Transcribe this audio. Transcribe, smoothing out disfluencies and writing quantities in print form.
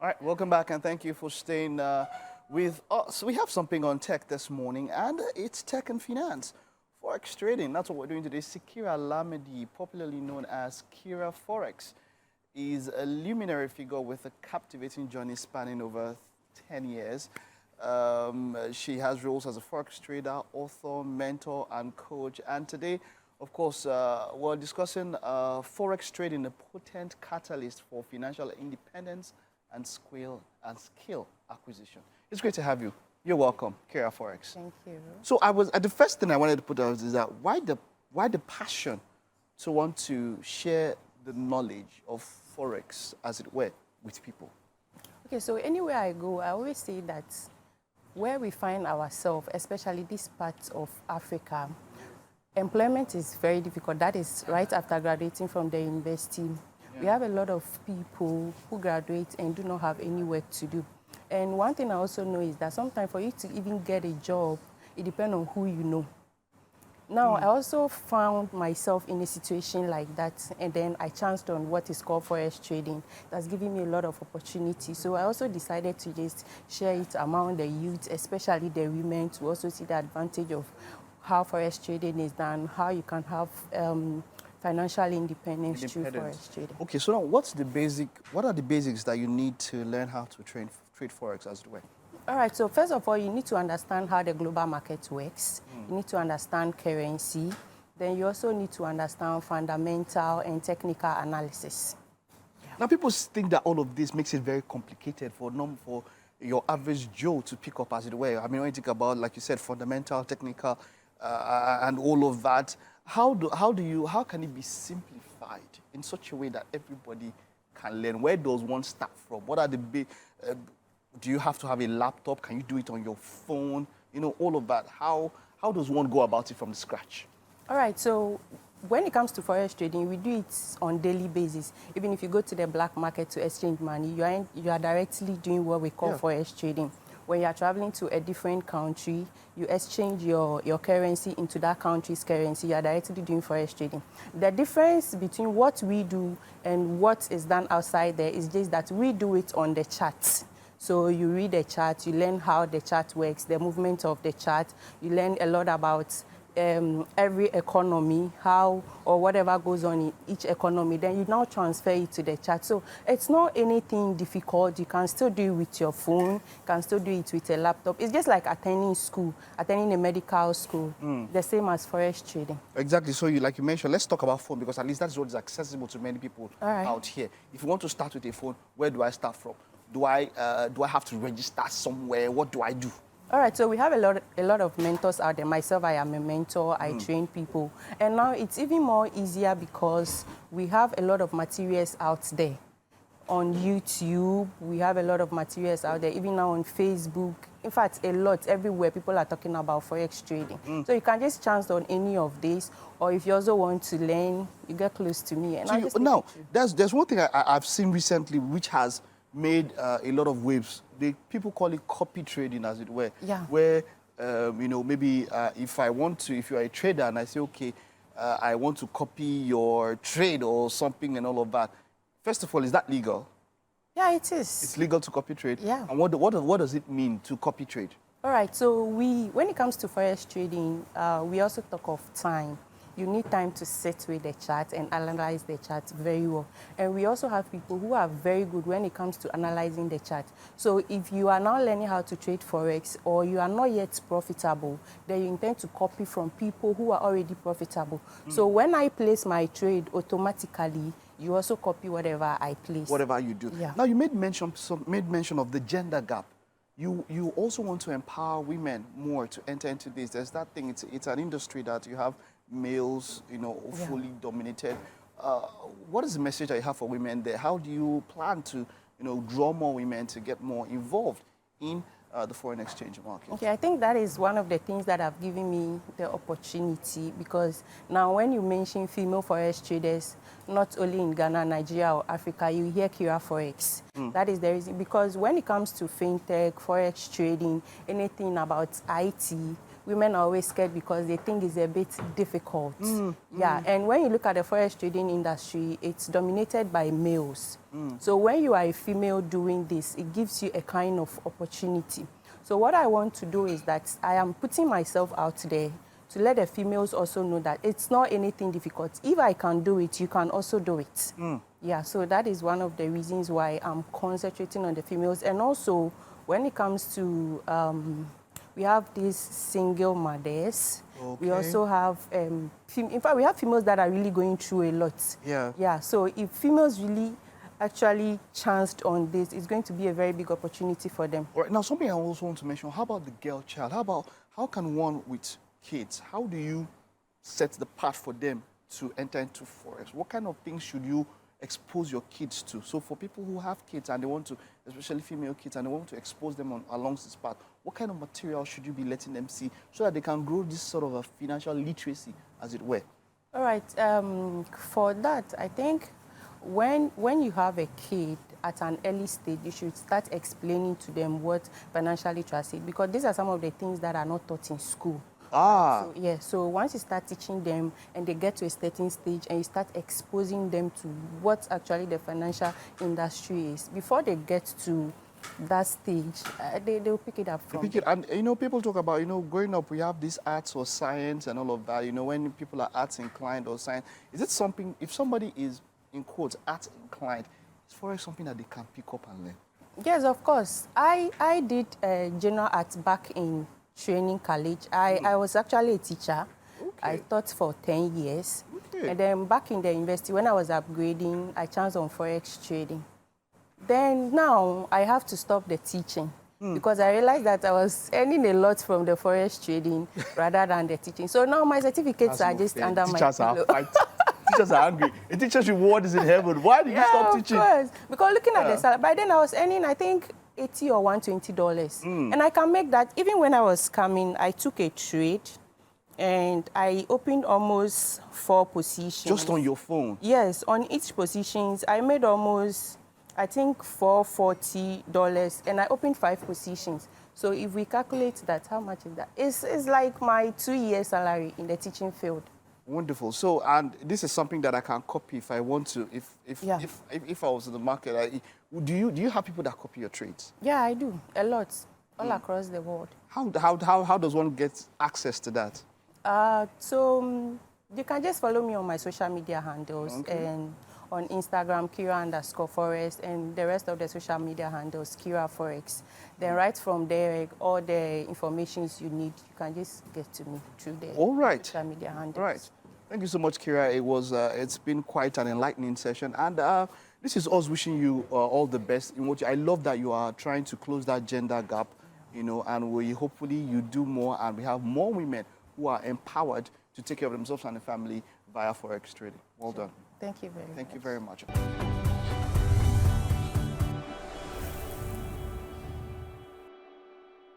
All right, welcome back and thank you for staying with us. We have something on tech this morning and it's tech and finance. Forex trading, that's what we're doing today. Sikira Lamidi, popularly known as Kira Forex, is a luminary figure with a captivating journey spanning over 10 years. She has roles as a Forex trader, author, mentor, and coach. And today, of course, we're discussing Forex trading, a potent catalyst for financial independence and skill acquisition. It's great to have you. You're welcome, Kira Forex. Thank you. So the first thing I wanted to put out is that why the passion to want to share the knowledge of Forex, as it were, with people? Okay, so anywhere I go, I always say that where we find ourselves, especially this part of Africa, employment is very difficult. That is right after graduating from the university. Yeah. We have a lot of people who graduate and do not have any work to do. And one thing I also know is that sometimes for you to even get a job, it depends on who you know. Now, I also found myself in a situation like that, and then I chanced on what is called Forex trading. That's giving me a lot of opportunity. So I also decided to just share it among the youth, especially the women, to also see the advantage of how Forex trading is done, how you can have financial independence through Forex trading. Okay, so now what are the basics that you need to learn how to trade Forex, as it were? All right, so first of all, you need to understand how the global market works. You need to understand currency. Then you also need to understand fundamental and technical analysis. Yeah. Now, people think that all of this makes it very complicated for your average Joe to pick up, as it were. I mean, when you think about, like you said, fundamental, technical, and all of that, how can it be simplified in such a way that everybody can learn? Where does one start from? What are the big... do you have to have a laptop? Can you do it on your phone? You know, all of that. How does one go about it from the scratch? All right, so when it comes to Forex trading, we do it on daily basis. Even if you go to the black market to exchange money, you are directly doing what we call Forex trading. When you are traveling to a different country, you exchange your currency into that country's currency. You are directly doing Forex trading. The difference between what we do and what is done outside there is just that we do it on the chart. So you read the chart, you learn how the chart works, the movement of the chart. You learn a lot about every economy, how or whatever goes on in each economy. Then you now transfer it to the chart. So it's not anything difficult. You can still do it with your phone. You can still do it with a laptop. It's just like attending school, attending a medical school, the same as Forex trading. Exactly. So like you mentioned, let's talk about phone, because at least that's what is accessible to many people out here. If you want to start with a phone, where do I start from? Do I have to register somewhere? What do I do? All right, so we have a lot of mentors out there. Myself, I am a mentor. I train people. And now it's even more easier because we have a lot of materials out there. On YouTube, we have a lot of materials out there, even now on Facebook. In fact, a lot, everywhere, people are talking about Forex trading. So you can just chance on any of these, or if you also want to learn, you get close to me. And so now, there's one thing I've seen recently which has made a lot of waves. People call it copy trading, as it were. Yeah. Where, you know, maybe if you're a trader and I say, okay, I want to copy your trade or something and all of that. First of all, is that legal? Yeah, it is. It's legal to copy trade? Yeah. And what does it mean to copy trade? All right, so when it comes to Forex trading, we also talk of time. You need time to sit with the chart and analyze the chart very well. And we also have people who are very good when it comes to analyzing the chart. So if you are now learning how to trade Forex or you are not yet profitable, then you intend to copy from people who are already profitable. So when I place my trade, automatically, you also copy whatever I place. Whatever you do. Yeah. Now, you made mention of the gender gap. You also want to empower women more to enter into this. There's that thing, it's an industry that you have males, you know, fully dominated. What is the message that you have for women there? How do you plan to, you know, draw more women to get more involved in the foreign exchange market? Okay, I think that is one of the things that have given me the opportunity, because now when you mention female Forex traders, not only in Ghana, Nigeria, or Africa, you hear Kira Forex. That is the reason, because when it comes to fintech, Forex trading, anything about IT, women are always scared because they think it's a bit difficult. Yeah, and when you look at the forex trading industry, it's dominated by males. So when you are a female doing this, it gives you a kind of opportunity. So what I want to do is that I am putting myself out there to let the females also know that it's not anything difficult. If I can do it, you can also do it. Yeah, so that is one of the reasons why I'm concentrating on the females. And also, when it comes to, we have these single mothers. We also have, in fact, we have females that are really going through a lot. Yeah, so if females really actually chanced on this, it's going to be a very big opportunity for them. All right, now something I also want to mention, how about the girl child? How can one with kids, how do you set the path for them to enter into Forex? What kind of things should you expose your kids to? So for people who have kids and they want to, especially female kids, and they want to expose them along this path, what kind of material should you be letting them see so that they can grow this sort of a financial literacy, as it were? All right, for that, I think when you have a kid at an early stage, you should start explaining to them what financial literacy is, because these are some of the things that are not taught in school. So, yeah, so once you start teaching them and they get to a certain stage and you start exposing them to what actually the financial industry is, before they get to that stage, they'll pick it up from there. And, you know, people talk about, you know, growing up, we have this arts or science and all of that. You know, when people are arts inclined or science, is it something, if somebody is, in quotes, arts inclined, is Forex something that they can pick up and learn? Yes, of course. I did general arts back in training college. I was actually a teacher. I taught for 10 years. And then back in the university, when I was upgrading, I chanced on Forex trading. Then now I have to stop the teaching because I realized that I was earning a lot from the Forex trading rather than the teaching. So now my certificates are just under my pillow. Teachers are angry. A teacher's reward is in heaven. Why did you stop teaching? Of course. Because looking at the salary, by then I was earning, I think, $80 or $120. And I can make that. Even when I was coming, I took a trade and I opened almost 4 positions. Just on your phone? Yes, on each positions. I made almost, I think, $440, and I opened 5 positions. So if we calculate that, how much is that? It's like my 2-year salary in the teaching field. Wonderful. So, and this is something that I can copy if I want to. If I was in the market, do you have people that copy your trades? Yeah, I do a lot, all across the world. How does one get access to that? So you can just follow me on my social media handles and on Instagram, Kira_Forex, and the rest of the social media handles, Kira Forex. Then right from there, all the information you need, you can just get to me through the social media handles. All right. Thank you so much, Kira. It's been quite an enlightening session, and this is us wishing you all the best. In what I love that you are trying to close that gender gap, you know, and hopefully you do more, and we have more women who are empowered to take care of themselves and the family via Forex trading. Well done. Thank you very much. Thank you very much.